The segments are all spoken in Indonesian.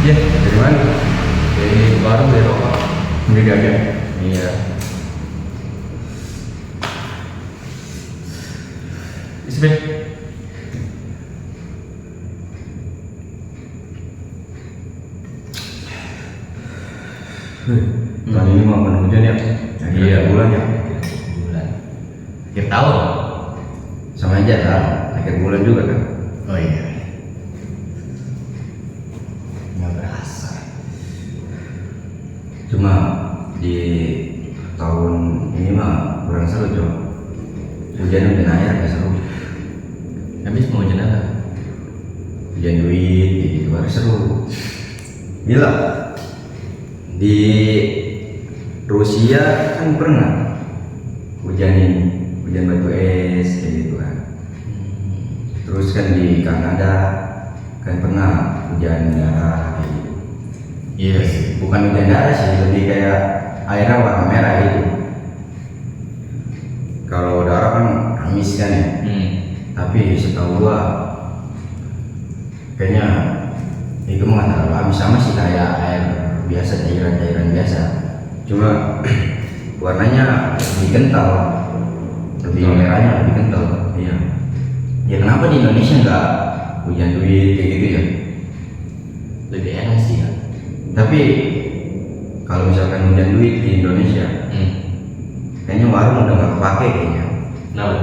Iya, dari mana? Dari warung dari rokok. Sendiri aja. Iya. Isbek. Tahun ini mau penuh hujan ya? Akhir bulan ya? Bulan. Akhir tahun. Sama aja kan? Akhir bulan juga kan? Oh iya. Nggak berasa. Cuma di tahun ini mah kurang seru coba. Hujan air gak seru. Habis mau hujan apa? Hujan duit kayak gitu baru seru. Gila. Di Rusia kan pernah hujan ini, hujan batu es kayak gitu kan. Terus kan di Kanada kan pernah hujan darah kayak gitu. Iya sih. Bukan hujan darah sih, lebih kayak airnya warna merah gitu. Kalau darah kan amis kan ya. Tapi setahu gua kayaknya itu mah nggak terlalu amis, sama sih kayak air biasa, cairan-cairan biasa. Cuma warnanya lebih kental, lebih merahnya lebih kental. Iya. Ya kenapa di Indonesia nggak hujan duit kayak gitu ya? Lebih enak sih ya. Tapi kalau misalkan hujan duit di Indonesia, kayaknya warung udah nggak kepake kayaknya. Kenapa?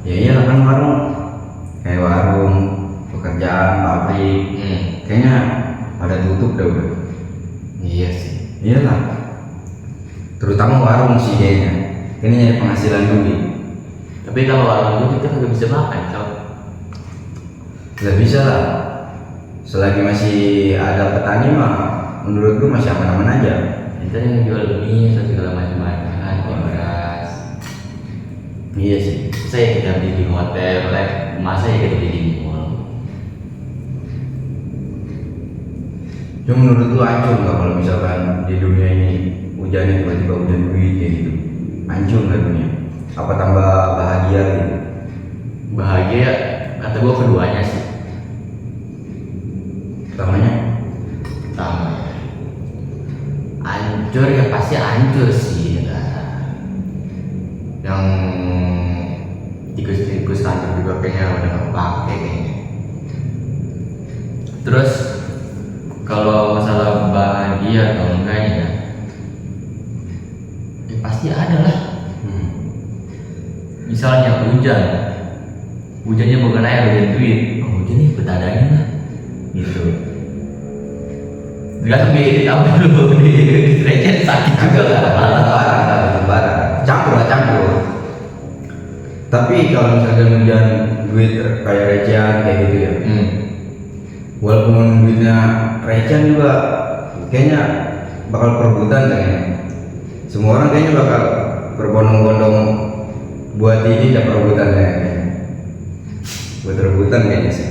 Ya iya kan warung, kayak warung, pekerjaan, pabrik, kayaknya pada tutup dah udah. Iya sih. Iyalah, terutama warung sih kayaknya. Kayaknya nyari penghasilan dulu. Tapi kalau warung itu kita nggak bisa makan, Cok. Gak bisa lah. Selagi masih ada petani mah, menurut gue masih aman-aman aja. Kita yang jual mie atau segala macam-macam, beras. Iya sih. Saya kita beli di hotel, masa ya kita beli di mall. Cuma menurut lu hancur nggak kalau misalkan di dunia ini hujannya tiba-tiba hujan duit kayak gitu? Hancur nggak dunia? Apa tambah bahagia gitu? Bahagia, kata gua keduanya sih. Pertamanya? Sama ya. Hancur ya pasti hancur sih ya. Yang tikus-tikus hancur juga kayaknya udah nggak pakai kayaknya. Terus kalau masalah bahagia atau enggaknya ya pasti ada lah. Misalnya hujannya bukan air, hujan duit. Oh, hujannya betadanya lah gitu. Tergantung di tahu dulu di receh sakit juga lah. Lebaran, campur. Tapi kalau misalkan hujan duit kayak recehan kayak gitu ya, walaupun duitnya recehan juga kayaknya bakal perebutan kayaknya. Semua orang kayaknya bakal berbondong-bondong buat ini dan perebutan kayaknya. Buat rebutan kayaknya sih.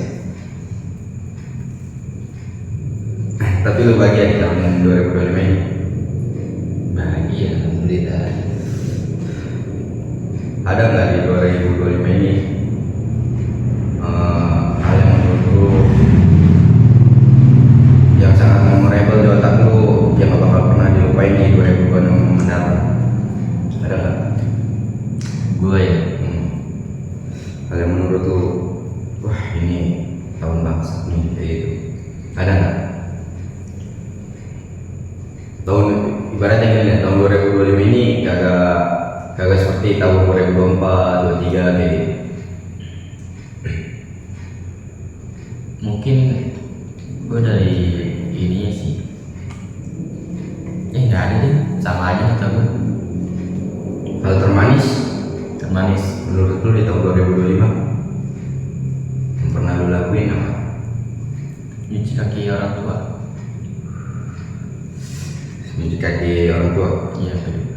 Tapi lu bahagia di tahun 2025 ini? Bahagia, alhamdulillah. Ada nggak di 2025 ini hal yang menurut lu yang sangat memorable di otak lu yang gak bakal pernah dilupain di 2026 mendatang? Ada nggak? Gue ya, Hal yang menurut lu, wah ini tahun bangsat nih kayak gitu. Ada nggak? Tahun ibaratnya gini ya, tahun 2025 ini kagak seperti tahun 2024, 2023 kayak gitu. mungkin gue dari ininya sih. Nggak ada deh, sama aja kata gue. Hal termanis Termanis. menurut lu di tahun 2025 yang pernah lu lakuin apa? Nyuci kaki orang tua. Nyuci kaki orang tua. Iya kedua.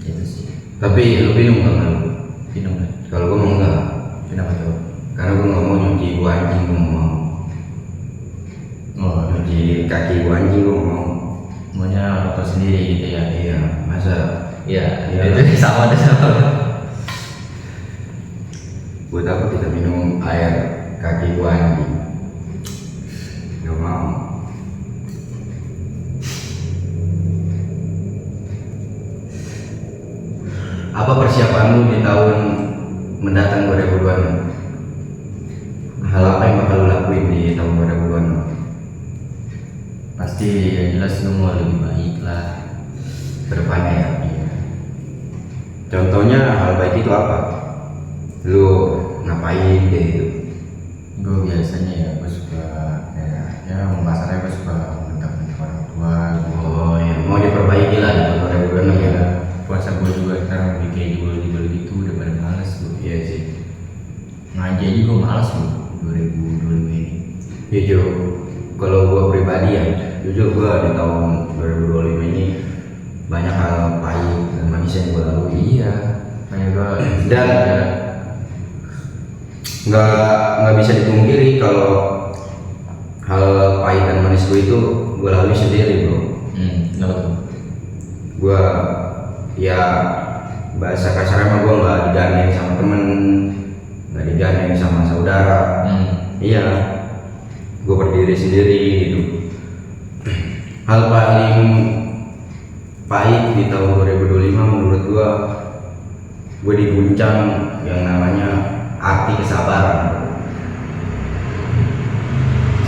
Itu sih. Tapi lu minum nggak lu? Minum kan. Kalau gua mau enggak, Kenapa tuh? karena gua nggak mau nyuci gua anjing, gua nggak mau. Oh, Nyuci kaki gua anjing gua nggak mau. maunya orang tua sendiri gitu ya. Iya, masa Iya, Iya. itu sama deh sama. buat apa kita minum air kaki gua anjing? Nggak mau. persiapan lu di tahun mendatang 2026? Hal apa yang bakal lu lakuin di tahun 2026? Pasti yang jelas lu mau lebih baik lah Kedepannya ya. iya. Contohnya hal baik itu apa? Lu ngapain kayak gitu? Gue biasanya ya gue suka kayak ya kasarnya gue suka mentak-mentak orang tua gitu. Oh ya, mau diperbaiki lah di tahun 2026 ya. Ya, puasa gue juga sekarang lebih kayak judul gitu udah pada males gue. Iya sih. Ngaji aja gue males gue 2025 ini. Jujur, kalau gua pribadi ya, jujur gua di tahun 2025 ini banyak hal pahit dan manis yang gua lalui. Iya, kayak gue Dan nggak bisa dipungkiri kalau hal pahit dan manis gua itu gua lalui sendiri bro. kenapa tuh? Gua ya bahasa kasarnya mah gua nggak digandeng sama temen, nggak digandeng sama saudara. Iya, gue berdiri sendiri gitu. Hal paling pahit di tahun 2025 menurut gue diguncang yang namanya arti kesabaran.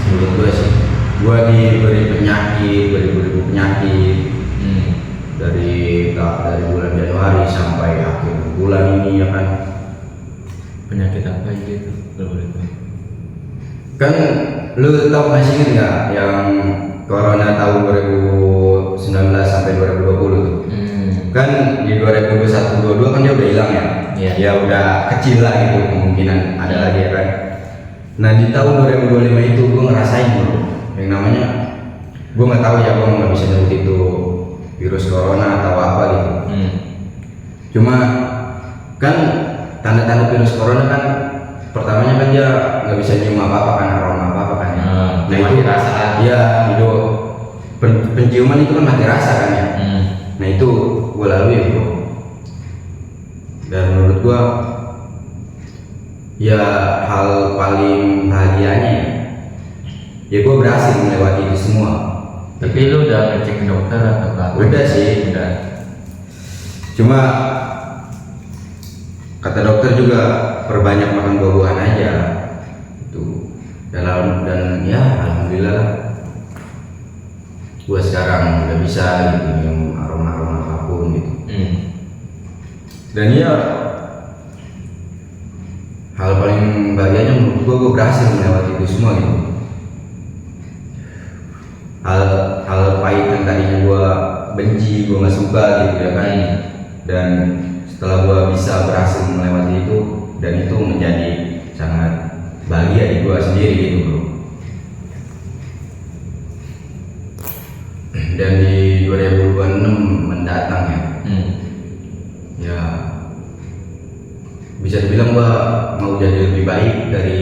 Menurut gue sih, gue diberi penyakit, beribu-ribu penyakit dari bulan Januari sampai akhir bulan ini ya kan. Penyakit apa aja itu? Kalau boleh tahu. Kan lu tau masih inget nggak yang corona tahun 2019 sampai 2020 tuh? Kan di 2021-22 kan dia udah hilang ya? Iya. Ya udah kecil lah gitu kemungkinan ada lagi ya kan. Nah di tahun 2025 itu gue ngerasain bro, yang namanya gue nggak tahu ya, gue nggak bisa nyebut itu virus corona atau apa gitu. Cuma kan tanda-tanda virus corona kan pertamanya kan dia nggak bisa nyium apa-apa kan, aroma apa-apa kan ya. Nah itu rasa. Iya, itu penciuman itu kan mati rasa kan ya. Nah itu gue lalui bro. Dan menurut gue ya hal paling bahagianya ya gue berhasil melewati itu semua. Tapi lu udah ngecek ke dokter atau apa? Udah sih, udah. Cuma kata dokter juga perbanyak makan buah-buahan aja itu. Dan ya alhamdulillah gua sekarang udah bisa gitu yang aroma-aroma apapun gitu. Dan ya hal paling bahagianya menurut gua berhasil melewati itu semua gitu. Hal pahit yang tadinya gua benci, gua nggak suka gitu ya kan. Dan setelah gua bisa berhasil melewati itu, dan itu menjadi sangat bahagia di gua sendiri gitu bro. Dan di 2026 mendatang ya bisa dibilang gua mau jadi lebih baik dari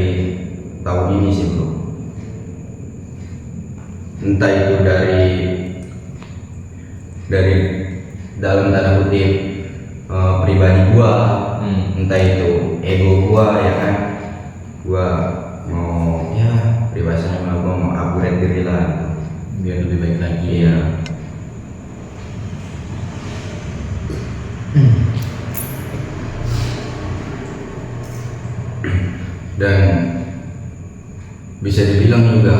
tahun ini sih bro. Entah itu dari dalam tanda kutip pribadi gua, entah itu ego gua ya kan, gua mau ya pribadinya gua mau upgrade diri lah gitu. Biar lebih baik lagi. Iya. Dan bisa dibilang juga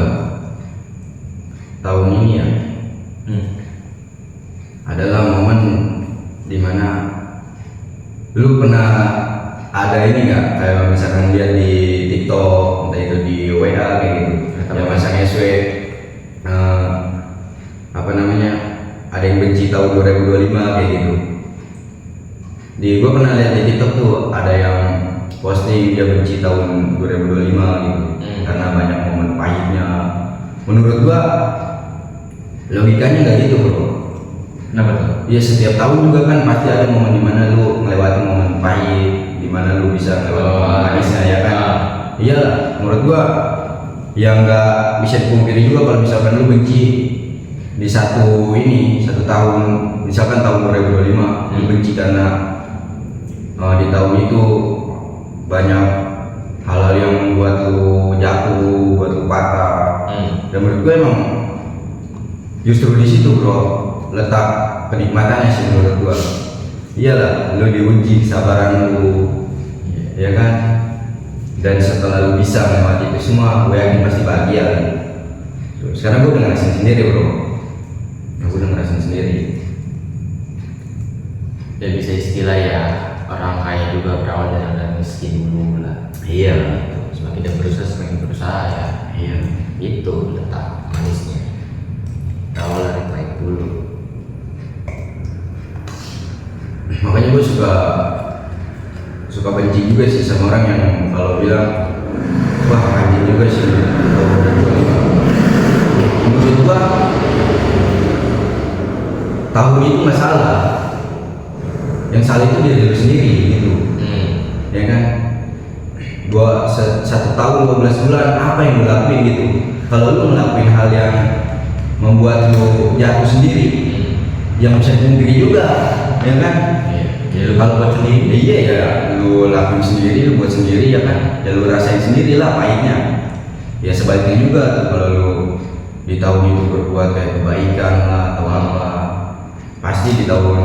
tahun ini ya adalah momen dimana lu pernah ada ini nggak, kayak misalkan lihat di TikTok, entah itu di WA kayak gitu, yang masang SW apa namanya, ada yang benci tahun 2025 kayak gitu. Gua pernah lihat di TikTok tuh ada yang posting dia benci tahun 2025 gitu karena banyak momen pahitnya. Menurut gua logikanya nggak gitu bro. Kenapa tuh? Ya setiap tahun juga kan pasti ada momen dimana lu melewati momen pahit, dimana lu bisa melewati momen manisnya ya kan. Iya, menurut gua yang nggak bisa dipungkiri juga kalau misalkan lu benci di satu tahun, misalkan tahun 2025 lu benci karena di tahun itu banyak hal-hal yang membuat lu jatuh, buat lu patah. Dan menurut gue emang justru di situ bro letak kenikmatannya sih menurut gue. iyalah lu diuji kesabaran lu, ya kan. Dan setelah lu bisa melewati itu semua, gue yakin pasti bahagia kan. Sekarang gue udah ngerasain sendiri bro, gue udah ngerasain sendiri. Ya bisa istilah ya, orang kaya juga berawal dari orang miskin dulu lah. Iya. Semakin dia berusaha, semakin berusaha ya. Iya. Itu letak manisnya. Berawal dari baik dulu. Makanya gue suka benci juga sih sama orang yang kalau bilang wah anjing juga sih menurut gua tahun itu nggak salah, yang salah itu diri lu sendiri gitu. Ya kan, gua 1 tahun 12 bulan apa yang lu lakuin gitu. Kalau lu ngelakuin hal yang membuat lu jatuh sendiri, yang bisa dipungkiri juga, ya kan. Ya lu kalau buat sendiri. Iya ya, lu lakuin sendiri, lu buat sendiri ya kan, ya lu rasain sendiri lah pahitnya. Ya sebaliknya juga tuh, kalau lu di tahun itu berbuat kayak kebaikan lah atau apa, pasti di tahun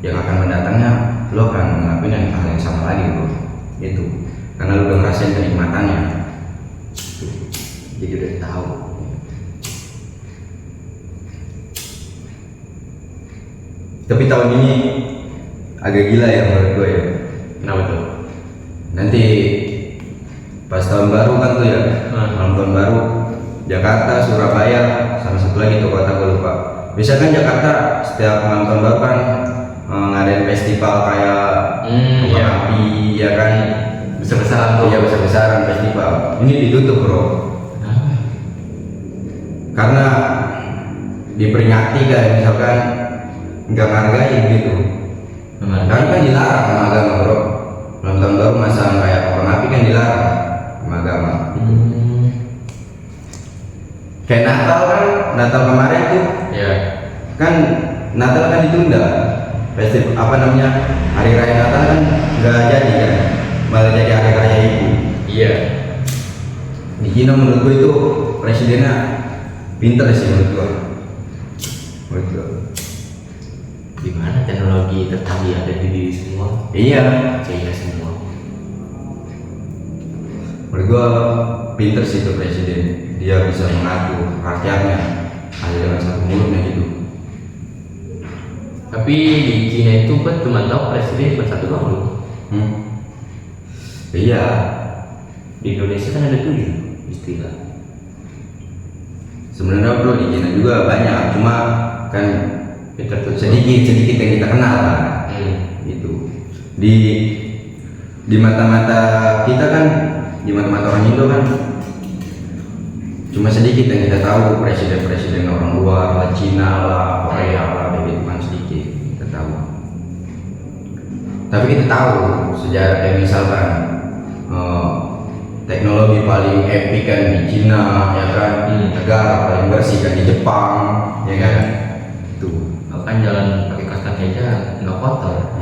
yang akan mendatangnya lu akan ngelakuin hal yang sama lagi bro. Itu karena lu udah ngerasain kenikmatannya. Jadi udah tahu. Tapi tahun ini agak gila ya menurut gue ya. Kenapa tuh? Nanti pas tahun baru kan tuh ya, malam tahun baru Jakarta, Surabaya, sama satu lagi tuh kota gue lupa. Bisa kan Jakarta setiap malam tahun baru kan ngadain festival kayak kembang api ya kan, Besar-besaran tuh. iya besar-besaran festival. Ini ditutup bro, karena diperingati kayak misalkan nggak menghargai gitu. Karena kan dilarang sama agama bro, malam tahun baru masang kayak kembang api kan dilarang sama agama. Kayak Natal kan, Natal kemarin tuh Ya. kan Natal kan ditunda, festival apa namanya, hari raya Natal kan nggak jadi kan, malah jadi hari raya ibu. Iya. Di Cina menurut gue itu presidennya pinter sih menurut gue. Gimana teknologi tercanggih ada di diri semua? Iya, Percaya semua. menurut gua pinter sih itu presiden, dia bisa mengatur rakyatnya hanya dengan satu mulutnya gitu. Tapi di Cina itu kan cuma tahu presiden cuma satu doang loh. Iya, Di Indonesia kan ada 7 istilah. sebenarnya bro di Cina juga banyak, cuma kan sedikit yang kita kenal lah. Gitu. Di mata-mata kita kan, di mata-mata orang Indo kan cuma sedikit yang kita tahu, presiden-presiden orang luar lah, Cina lah, Korea lah, begitu kan sedikit kita tahu. Tapi kita tahu sejarah kayak misalkan teknologi paling epic kan di Cina ya kan, negara paling bersih kan di Jepang ya kan. Tuh. Bahkan jalan pakai kaos kaki aja nggak kotor.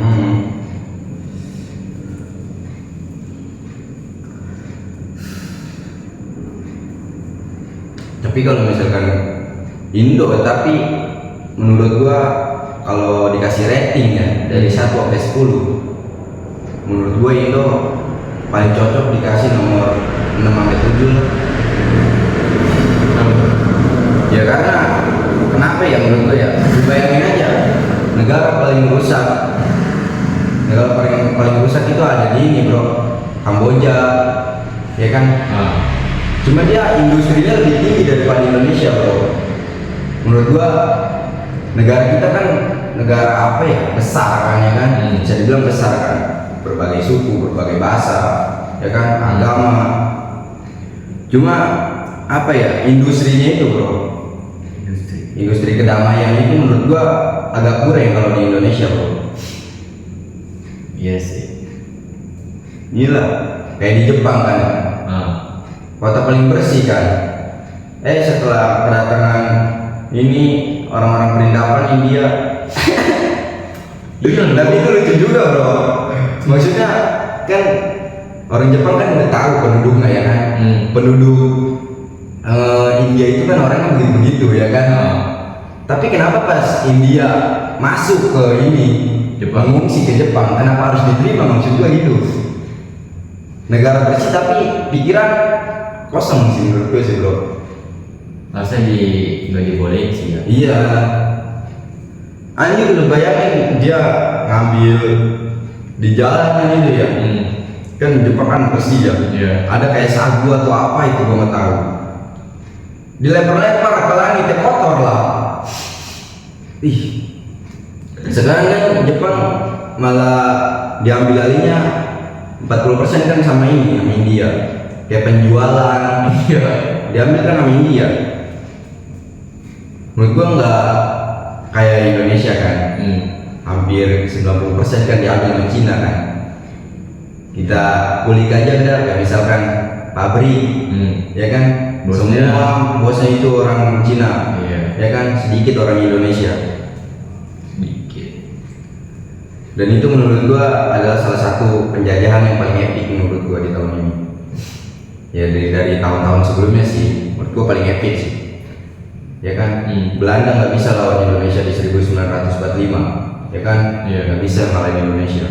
Tapi kalau misalkan Indo, tapi menurut gua kalau dikasih rating ya dari 1 sampai 10, menurut gua Indo paling cocok dikasih nomor 6 sampai 7 lah. Ya karena kenapa ya menurut gua ya? Bayangin aja, negara paling rusak itu ada di ini bro, Kamboja, ya kan? Cuma dia industrinya lebih tinggi daripada Indonesia bro. Menurut gua negara kita kan negara apa ya, besar kan ya kan, bisa dibilang besar kan, berbagai suku, berbagai bahasa, ya kan, agama. Cuma apa ya, industrinya itu bro, industri kedamaian itu menurut gua agak kurang kalau di Indonesia bro. Iya sih. Gila, kayak di Jepang kan, kota paling bersih kan. Setelah kedatangan ini orang-orang perindapan India, tapi itu lucu juga bro. Maksudnya kan orang Jepang kan udah tahu penduduknya ya kan, penduduk India itu kan orangnya begitu-begitu ya kan. Tapi kenapa pas India masuk ke ini, Jepang. mengungsi ke Jepang. Kenapa harus diterima, maksud gua gitu. Negara bersih tapi pikiran kosong sih menurut gue sih bro. Harusnya nggak dibolehin sih ya. Iya. Anjir, lu bayangin dia ngambil di jalan itu ya. Kan Jepang kan bersih ya. Iya. Ada kayak sagu atau apa itu gua nggak tahu. Dilempar-lempar ke langit, ya kotor lah. Ih. Sekarang kan Jepang malah diambil alihnya 40% kan sama ini, sama India. Kayak penjualan, Iya. diambil kan sama India. Menurut gua nggak kayak Indonesia kan. Hampir 90% kan diambil sama Cina kan. Kita kulik aja udah, kayak misalkan pabrik, ya kan. Bosnya. Semua bosnya itu orang Cina, Iya. ya kan. Sedikit orang Indonesia. Sedikit. Dan itu menurut gua adalah salah satu penjajahan yang paling epic menurut gua di tahun ini. Ya dari tahun-tahun sebelumnya sih, menurut gua paling epic sih. Ya kan, Belanda nggak bisa lawan Indonesia di 1945, ya kan? Iya. Nggak bisa ngalahin Indonesia.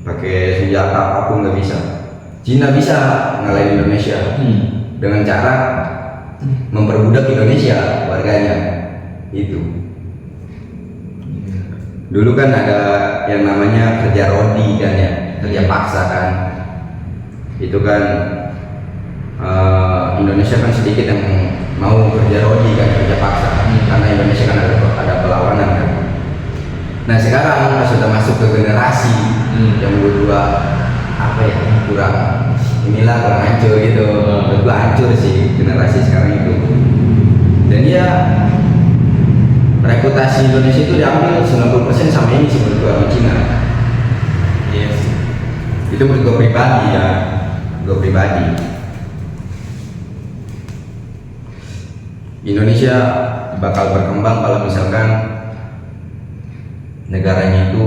Pakai senjata apapun nggak bisa. Cina bisa ngalahin Indonesia dengan cara memperbudak Indonesia warganya. Itu. Dulu kan ada yang namanya kerja rodi kan ya, kerja paksa kan. Itu kan Indonesia kan sedikit yang mau kerja rodi kan, kerja paksa. Karena Indonesia kan ada perlawanan kan. Nah sekarang pas sudah masuk ke generasi yang berdua apa ya, kurang hancur gitu. Menurut gua hancur sih generasi sekarang itu. Dan ya reputasi Indonesia itu diambil 90% sama ini sih menurut gua, sama Cina. Iya sih. Itu menurut gua pribadi ya, gua pribadi. Indonesia bakal berkembang kalau misalkan negaranya itu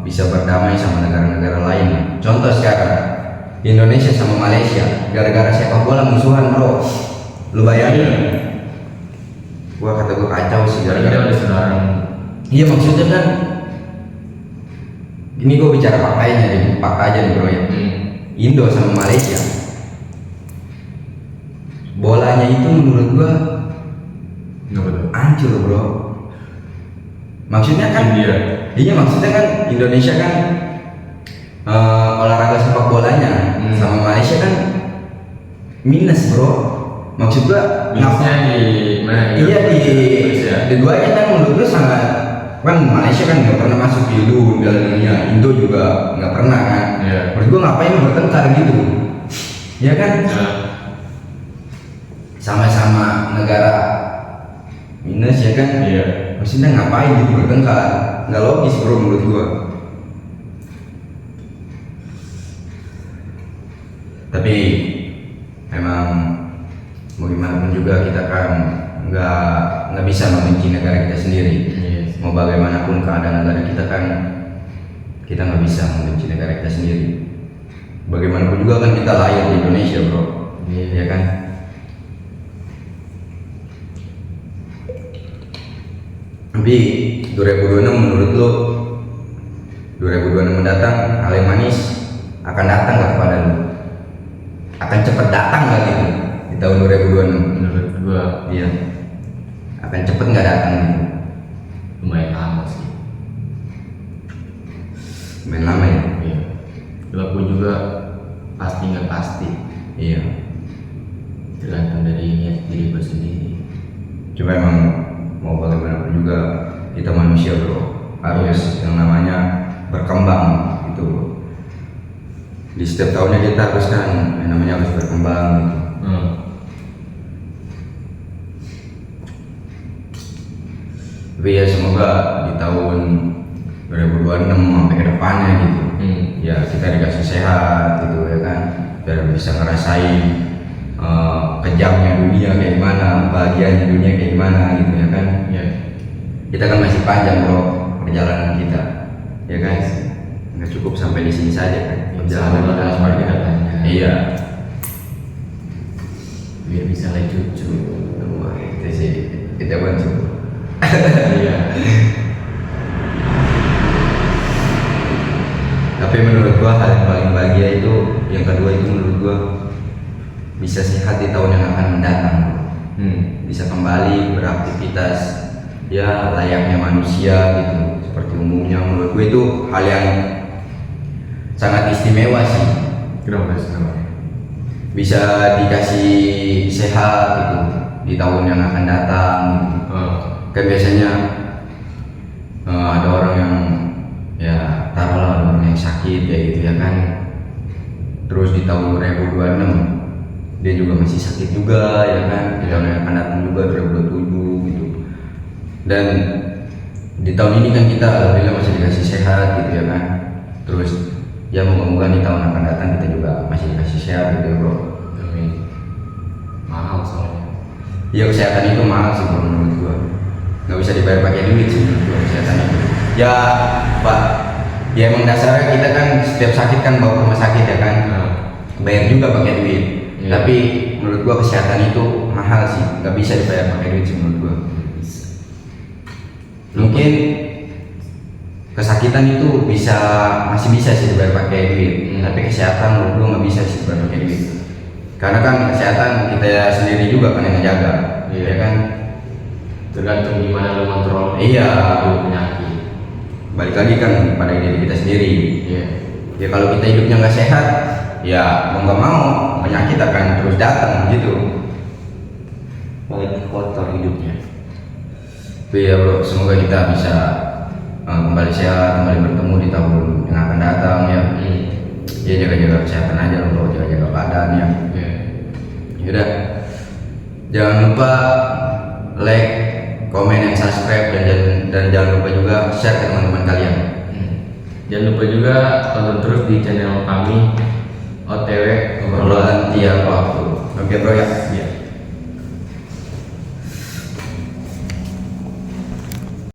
bisa berdamai sama negara-negara lain. Contoh sekarang Indonesia sama Malaysia gara-gara sepak bola musuhan bro. Lu bayangin? Gua kacau sih Kita gara-gara. udah sekarang. Iya maksudnya kan, ini gue bicara faktanya nih, fakta aja nih bro ya. Indo sama Malaysia, bolanya itu menurut gua Nggak betul. hancur bro. Maksudnya kan, iya maksudnya kan Indonesia kan olahraga sepak bolanya sama Malaysia kan minus bro. Maksud gua Minusnya di mana? iya di Malaysia. keduanya kan menurut gue sangat, kan Malaysia kan nggak pernah masuk di Piala Dunia, Indo juga nggak pernah kan. Iya. Menurut gue ngapain bertengkar gitu, ya kan? Sama-sama negara minus ya kan. Iya. Maksudnya ngapain gitu bertengkar, nggak logis bro menurut gue. Tapi emang mau gimana pun juga kita kan nggak bisa membenci negara kita sendiri. Yes. Mau bagaimanapun keadaan negara kita kan, kita nggak bisa membenci negara kita sendiri. Bagaimanapun juga kan kita lahir di Indonesia bro, ya kan? Tapi 2026 menurut lo, 2026 mendatang hal yang manis akan datang nggak kepada lo? Akan cepat datang nggak gitu di tahun 2026? Menurut gua Iya. Akan cepet nggak datang gitu? lumayan lama sih. Main lama ya? Iya. Kalau gua juga pasti nggak pasti. Iya. Tergantung dari niat diri gua sendiri. Coba emang mau bagaimanapun juga kita manusia bro, harus yang namanya berkembang gitu. Di setiap tahunnya kita harus kan yang namanya harus berkembang gitu. Tapi ya semoga di tahun 2026 sampai ke depannya gitu, ya kita dikasih sehat gitu ya kan, biar bisa ngerasain kejamnya dunia kayak gimana, bahagianya dunia kayak gimana gitu ya kan. Iya. Kita kan masih panjang bro perjalanan kita, ya kan. Nggak cukup sampai di sini saja kan perjalanan kita Insya Allah, sepanjang. Iya. Biar bisa lihat cucu. Wah, itu sih kita bantu. Iya. bisa sehat di tahun yang akan mendatang, bro. Bisa kembali beraktivitas ya layaknya manusia gitu seperti umumnya. Menurut gue itu hal yang sangat istimewa sih. Kenapa? Bisa dikasih sehat gitu di tahun yang akan datang gitu. Kan biasanya ada orang yang ya taruhlah ada orang yang sakit kayak gitu ya kan, terus di tahun 2026 dia juga masih sakit juga ya kan, di tahun yang akan datang juga 2027 gitu. Dan di tahun ini kan kita alhamdulillah masih dikasih sehat gitu ya kan, terus ya moga-moga di tahun akan datang kita juga masih dikasih sehat gitu ya, bro. Amin. Mahal soalnya. Ya kesehatan itu mahal sih bro menurut gua, nggak bisa dibayar pakai duit sih menurut gua kesehatan itu. Ya pak, ya emang dasarnya kita kan setiap sakit kan bawa ke rumah sakit ya kan, bayar juga pakai duit. Tapi menurut gua kesehatan itu mahal sih, nggak bisa dibayar pakai duit sih menurut gua. Mungkin kesakitan itu masih bisa sih dibayar pakai duit, tapi kesehatan menurut gua nggak bisa sih dibayar pakai duit. Karena kan kesehatan kita sendiri juga kan yang ngejaga, ya kan? Tergantung gimana lo kontrol penyakit. Balik lagi kan pada diri kita sendiri. Ya kalau kita hidupnya nggak sehat, ya mau nggak mau penyakit akan terus datang gitu. Paling kotor hidupnya. Tapi ya bro, semoga kita bisa kembali sehat, kembali bertemu di tahun yang akan datang ya. Ya jaga-jaga kesehatan aja bro, jaga-jaga badan ya. Yaudah, jangan lupa like, komen, dan subscribe, dan jangan lupa juga share ke teman-teman kalian. Jangan lupa juga tonton terus di channel kami OTW Obrolan tiap waktu. Oke bro ya.